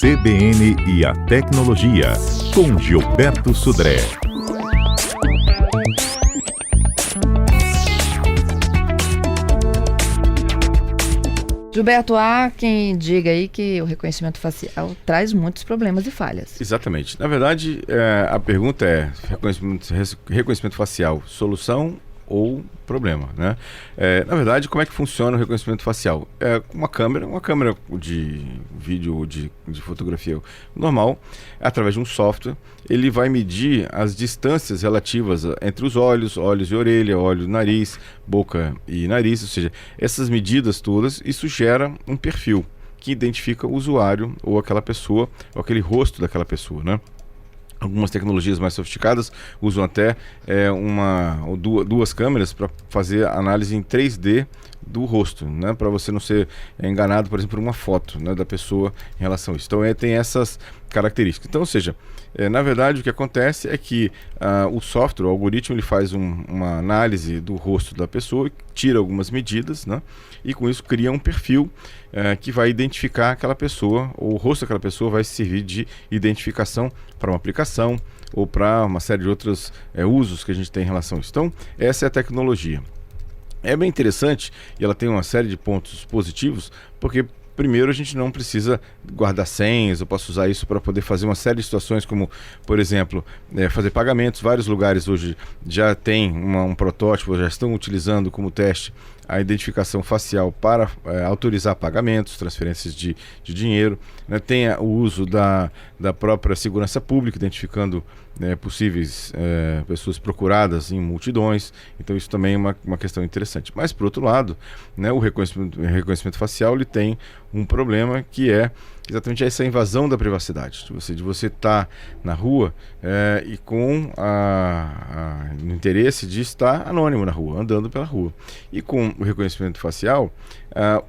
CBN e a Tecnologia, com Gilberto Sudré. Gilberto, há quem diga aí que o reconhecimento facial traz muitos problemas e falhas. Exatamente. Na verdade, a pergunta é reconhecimento facial, solução ou problema, né? Na verdade, como é que funciona o reconhecimento facial? Uma câmera de vídeo ou de fotografia normal, através de um software, ele vai medir as distâncias relativas entre os olhos e orelha, olho, nariz, boca e nariz, ou seja, essas medidas todas, isso gera um perfil que identifica o usuário ou aquela pessoa, ou aquele rosto daquela pessoa, né? Algumas tecnologias mais sofisticadas usam até duas câmeras para fazer análise em 3D do rosto, né? Para você não ser enganado, por exemplo, por uma foto, né, da pessoa em relação a isso. Então tem essas características. Então, ou seja, na verdade o que acontece é que o software, o algoritmo, ele faz uma análise do rosto da pessoa, tira algumas medidas, né? E com isso cria um perfil que vai identificar aquela pessoa, ou o rosto daquela pessoa vai servir de identificação para uma aplicação ou para uma série de outros usos que a gente tem em relação a isso. Então, essa é a tecnologia. É bem interessante e ela tem uma série de pontos positivos, porque primeiro, a gente não precisa guardar senhas. Eu posso usar isso para poder fazer uma série de situações, como, por exemplo, fazer pagamentos. Vários lugares hoje já tem um protótipo, já estão utilizando como teste a identificação facial para autorizar pagamentos, transferências de dinheiro, né? Tem o uso da própria segurança pública, identificando possíveis pessoas procuradas em multidões. Então isso também é uma questão interessante. Mas, por outro lado, né, o reconhecimento facial ele tem um problema, que é exatamente essa invasão da privacidade, de você estar na rua e com o interesse de estar anônimo na rua, andando pela rua. E com o reconhecimento facial,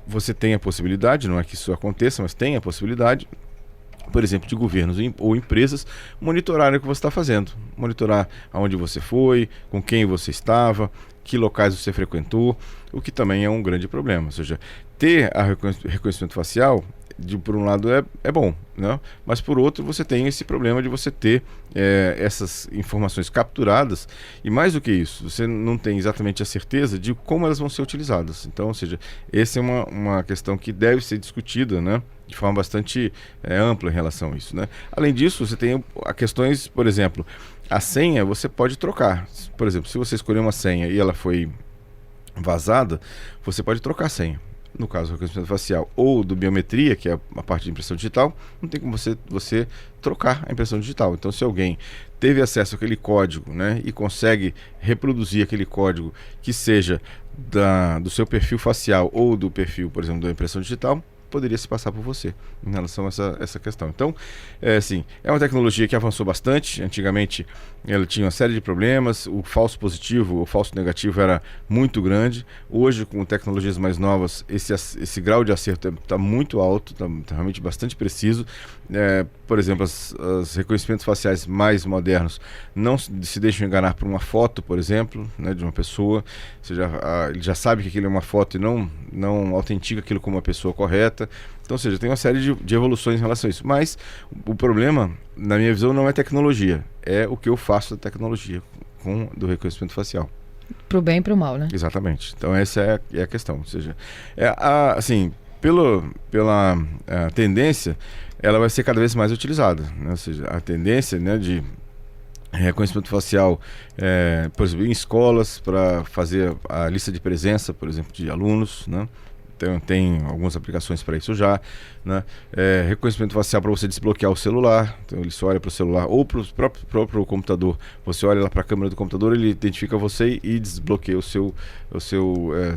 você tem a possibilidade, não é que isso aconteça, mas tem a possibilidade, por exemplo, de governos ou empresas monitorar o que você está fazendo, monitorar aonde você foi, com quem você estava, que locais você frequentou, o que também é um grande problema. Ou seja, ter reconhecimento facial, por um lado é bom, né? Mas por outro você tem esse problema de você ter essas informações capturadas, e mais do que isso, você não tem exatamente a certeza de como elas vão ser utilizadas. Então, ou seja, essa é uma questão que deve ser discutida, né, de forma bastante ampla em relação a isso, né? Além disso, você tem questões, por exemplo, a senha você pode trocar. Por exemplo, se você escolher uma senha e ela foi vazada, você pode trocar a senha. No caso do reconhecimento facial ou do biometria, que é a parte de impressão digital, não tem como você trocar a impressão digital. Então, se alguém teve acesso àquele código, né, e consegue reproduzir aquele código que seja do seu perfil facial ou do perfil, por exemplo, da impressão digital, poderia se passar por você em relação a essa questão. Então, assim, é uma tecnologia que avançou bastante. Antigamente ela tinha uma série de problemas, o falso positivo, o falso negativo era muito grande. Hoje, com tecnologias mais novas, esse grau de acerto está muito alto, está realmente bastante preciso. Por exemplo, os reconhecimentos faciais mais modernos não se deixam enganar por uma foto, por exemplo, né, de uma pessoa. Ele já sabe que aquilo é uma foto e não autentica aquilo como uma pessoa correta. Então, ou seja, tem uma série de evoluções em relação a isso. Mas o problema, na minha visão, não é tecnologia. É o que eu faço da tecnologia do reconhecimento facial. Pro bem e pro mal, né? Exatamente. Então, essa é a questão. Ou seja, assim, pela tendência, ela vai ser cada vez mais utilizada, né? Ou seja, a tendência, né, de reconhecimento facial, por exemplo, em escolas, para fazer a lista de presença, por exemplo, de alunos, né? Tem algumas aplicações para isso já, né? Reconhecimento facial para você desbloquear o celular. Então ele só olha para o celular ou para o próprio computador. Você olha lá para a câmera do computador, ele identifica você e desbloqueia o seu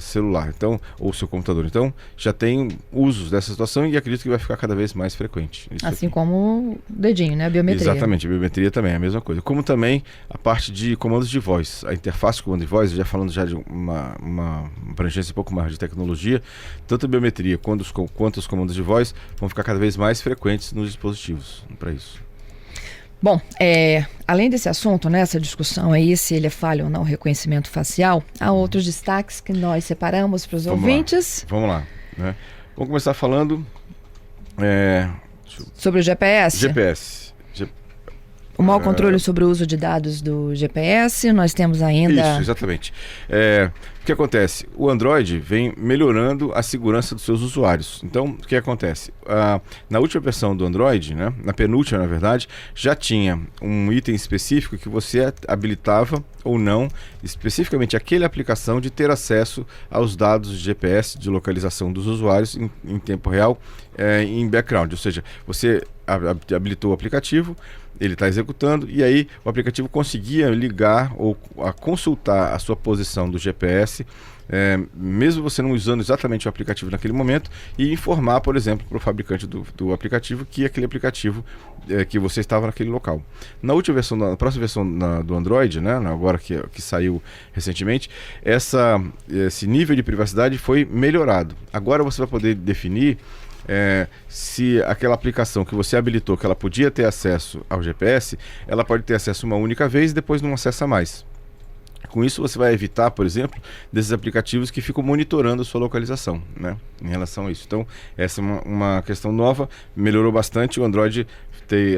celular, então, ou o seu computador. Então já tem usos dessa situação e acredito que vai ficar cada vez mais frequente. Assim como o dedinho, né? A biometria. Exatamente, a biometria também é a mesma coisa. Como também a parte de comandos de voz, a interface de comando de voz, já falando já de uma abrangência um pouco mais de tecnologia. Tanto a biometria quanto os comandos de voz vão ficar cada vez mais frequentes nos dispositivos para isso. Bom, além desse assunto, né, essa discussão aí, se ele é falho ou não, o reconhecimento facial, há outros destaques que nós separamos para os ouvintes. Vamos lá. Né? Vamos começar falando Sobre o GPS? GPS. O mau controle sobre o uso de dados do GPS, nós temos ainda... Isso, exatamente. O que acontece? O Android vem melhorando a segurança dos seus usuários. Então, o que acontece? Na última versão do Android, né, na penúltima, na verdade, já tinha um item específico que você habilitava ou não, especificamente aquela aplicação de ter acesso aos dados de GPS, de localização dos usuários em tempo real, em background. Ou seja, você habilitou o aplicativo, ele está executando e aí o aplicativo conseguia ligar ou consultar a sua posição do GPS, mesmo você não usando exatamente o aplicativo naquele momento, e informar, por exemplo, para o fabricante do aplicativo que aquele aplicativo que você estava naquele local. Na última versão, na próxima versão do Android, né, agora que saiu recentemente, esse nível de privacidade foi melhorado. Agora você vai poder definir se aquela aplicação que você habilitou, que ela podia ter acesso ao GPS, ela pode ter acesso uma única vez e depois não acessa mais. Com isso você vai evitar, por exemplo, desses aplicativos que ficam monitorando a sua localização, né, em relação a isso. Então, essa é uma questão nova, melhorou bastante, o Android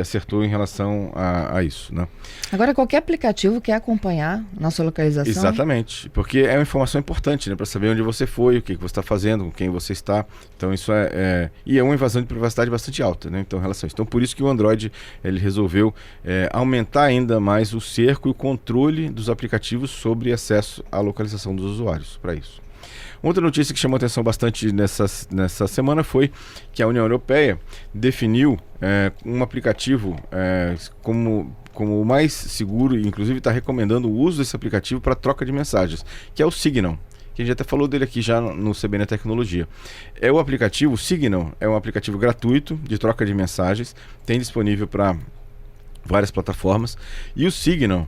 acertou em relação a isso, né? Agora, qualquer aplicativo quer acompanhar nossa localização? Exatamente, porque é uma informação importante, né, para saber onde você foi, o que você está fazendo, com quem você está. Então, isso e é uma invasão de privacidade bastante alta, né, então, em relação a isso. Então, por isso que o Android ele resolveu aumentar ainda mais o cerco e o controle dos aplicativos sobre acesso à localização dos usuários, para isso. Outra notícia que chamou atenção bastante nessa semana foi que a União Europeia definiu um aplicativo como o mais seguro, e inclusive está recomendando o uso desse aplicativo para troca de mensagens, que é o Signal, que a gente até falou dele aqui já no CBN Tecnologia. O aplicativo Signal é um aplicativo gratuito de troca de mensagens, tem disponível para várias plataformas, e o Signal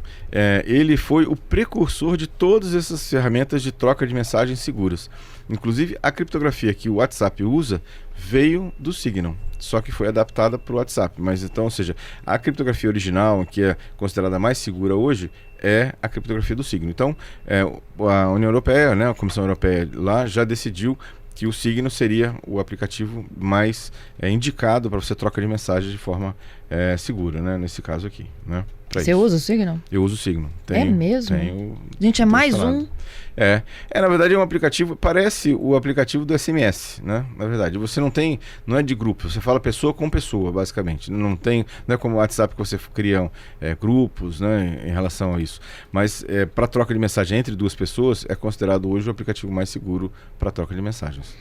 ele foi o precursor de todas essas ferramentas de troca de mensagens seguras. Inclusive a criptografia que o WhatsApp usa veio do Signal, só que foi adaptada para o WhatsApp. Mas então, ou seja, a criptografia original, que é considerada mais segura hoje, é a criptografia do Signal. Então a União Europeia, né, a Comissão Europeia lá já decidiu que o Signal seria o aplicativo mais indicado para você troca de mensagens de forma segura, né? Nesse caso aqui, né? Você usa o Signal? Eu uso o Signal. É mesmo? Gente, é mais um? Na verdade é um aplicativo, parece o aplicativo do SMS, né? Na verdade, você não é de grupo, você fala pessoa com pessoa, basicamente. Não é como o WhatsApp que você cria grupos, né, em relação a isso. Mas para troca de mensagem entre duas pessoas, é considerado hoje o aplicativo mais seguro para troca de mensagens.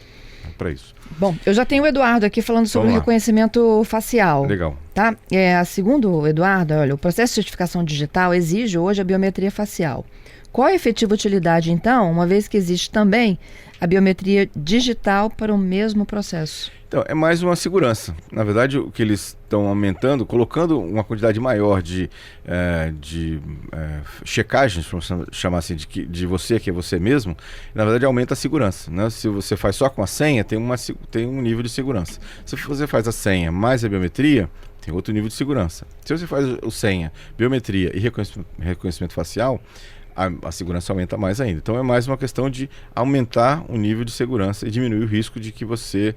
Para isso. Bom, eu já tenho o Eduardo aqui falando sobre o reconhecimento facial. Legal. Tá? Segundo o Eduardo, olha, o processo de certificação digital exige hoje a biometria facial. Qual a efetiva utilidade, então, uma vez que existe também a biometria digital para o mesmo processo? Então, é mais uma segurança. Na verdade, o que eles estão aumentando, colocando uma quantidade maior de checagens, vamos chamar assim, de você, que é você mesmo, na verdade aumenta a segurança, né? Se você faz só com a senha, tem um nível de segurança. Se você faz a senha mais a biometria, tem outro nível de segurança. Se você faz o senha, biometria e reconhecimento facial, a segurança aumenta mais ainda. Então é mais uma questão de aumentar o nível de segurança e diminuir o risco de que você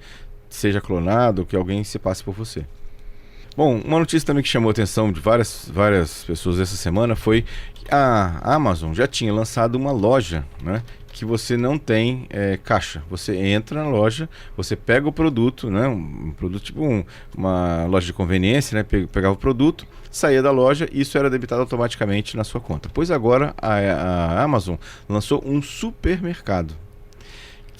seja clonado ou que alguém se passe por você. Bom, uma notícia também que chamou a atenção de várias pessoas essa semana foi que a Amazon já tinha lançado uma loja, né, que você não tem caixa. Você entra na loja, você pega o produto, né, um produto tipo uma loja de conveniência, né, pegava o produto, saía da loja e isso era debitado automaticamente na sua conta. Pois agora a Amazon lançou um supermercado.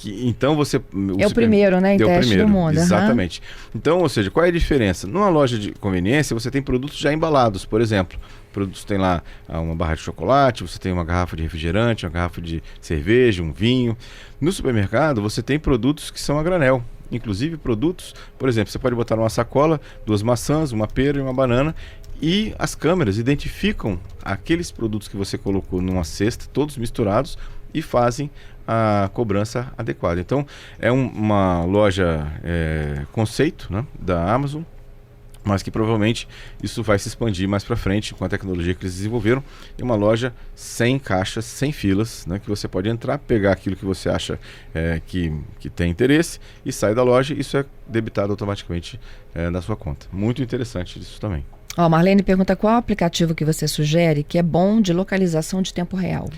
Então o primeiro, né, em teste no mundo. Exatamente. Então, ou seja, qual é a diferença? Numa loja de conveniência, você tem produtos já embalados, por exemplo. Produtos tem lá uma barra de chocolate, você tem uma garrafa de refrigerante, uma garrafa de cerveja, um vinho. No supermercado, você tem produtos que são a granel. Inclusive produtos, por exemplo, você pode botar numa sacola 2 maçãs, uma pera e uma banana, e as câmeras identificam aqueles produtos que você colocou numa cesta, todos misturados, e fazem a cobrança adequada. Então, é uma loja conceito, né, da Amazon, mas que provavelmente isso vai se expandir mais para frente com a tecnologia que eles desenvolveram. É uma loja sem caixas, sem filas, né, que você pode entrar, pegar aquilo que você acha que tem interesse e sair da loja. Isso é debitado automaticamente na sua conta. Muito interessante isso também. Ó, Marlene pergunta qual aplicativo que você sugere que é bom de localização de tempo real.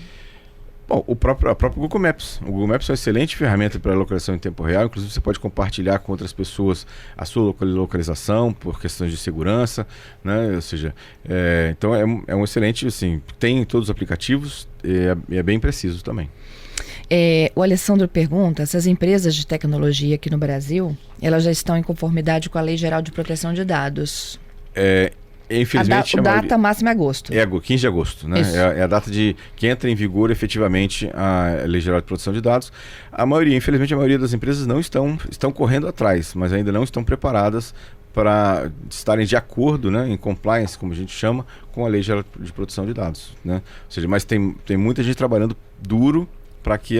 Bom, a própria Google Maps. O Google Maps é uma excelente ferramenta para localização em tempo real. Inclusive, você pode compartilhar com outras pessoas a sua localização por questões de segurança, né? Ou seja, então é um excelente, assim, tem em todos os aplicativos e é bem preciso também. O Alessandro pergunta se as empresas de tecnologia aqui no Brasil, elas já estão em conformidade com a Lei Geral de Proteção de Dados. Infelizmente, a data máxima é agosto. 15 de agosto, né? É a data que entra em vigor efetivamente a Lei Geral de Proteção de Dados. Infelizmente, a maioria das empresas não estão correndo atrás, mas ainda não estão preparadas para estarem de acordo, né, em compliance, como a gente chama, com a Lei Geral de Proteção de Dados, né? Ou seja, mas tem muita gente trabalhando duro para que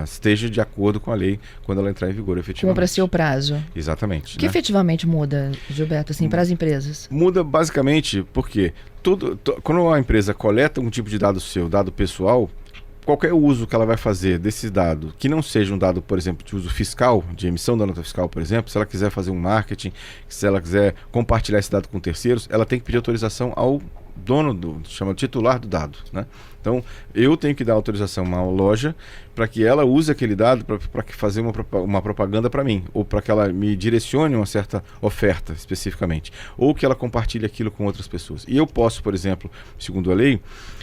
esteja de acordo com a lei quando ela entrar em vigor efetivamente. Cumpra-se o prazo. Exatamente. O que efetivamente muda, Gilberto, assim, para as empresas? Muda basicamente porque quando a empresa coleta um tipo de dado seu, dado pessoal, qualquer uso que ela vai fazer desse dado, que não seja um dado, por exemplo, de uso fiscal, de emissão da nota fiscal, por exemplo, se ela quiser fazer um marketing, se ela quiser compartilhar esse dado com terceiros, ela tem que pedir autorização ao dono chama titular do dado, né? Então, eu tenho que dar autorização a uma loja para que ela use aquele dado para fazer uma propaganda para mim, ou para que ela me direcione uma certa oferta especificamente, ou que ela compartilhe aquilo com outras pessoas. E eu posso, por exemplo, segundo a lei,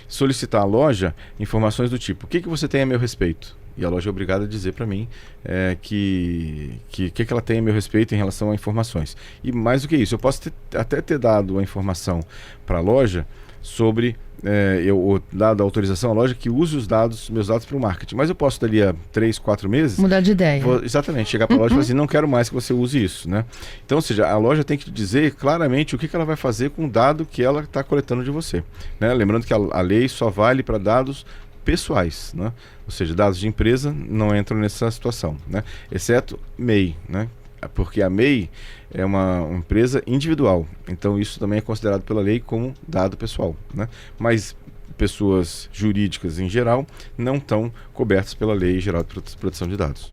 solicitar à loja informações do tipo: o que você tem a meu respeito? E a loja é obrigada a dizer para mim que ela tem a meu respeito em relação a informações. E mais do que isso, eu posso até ter dado a informação para a loja sobre, dado a autorização à loja que use meus dados para o marketing. Mas eu posso, dali a 3, 4 meses... mudar de ideia. Exatamente, chegar para a loja e falar assim: não quero mais que você use isso, né? Então, ou seja, a loja tem que dizer claramente o que ela vai fazer com o dado que ela está coletando de você, né? Lembrando que a lei só vale para dados pessoais, né? Ou seja, dados de empresa não entram nessa situação, né? Exceto MEI, né? Porque a MEI é uma empresa individual, então isso também é considerado pela lei como dado pessoal, né? Mas pessoas jurídicas em geral não estão cobertas pela Lei Geral de Proteção de Dados.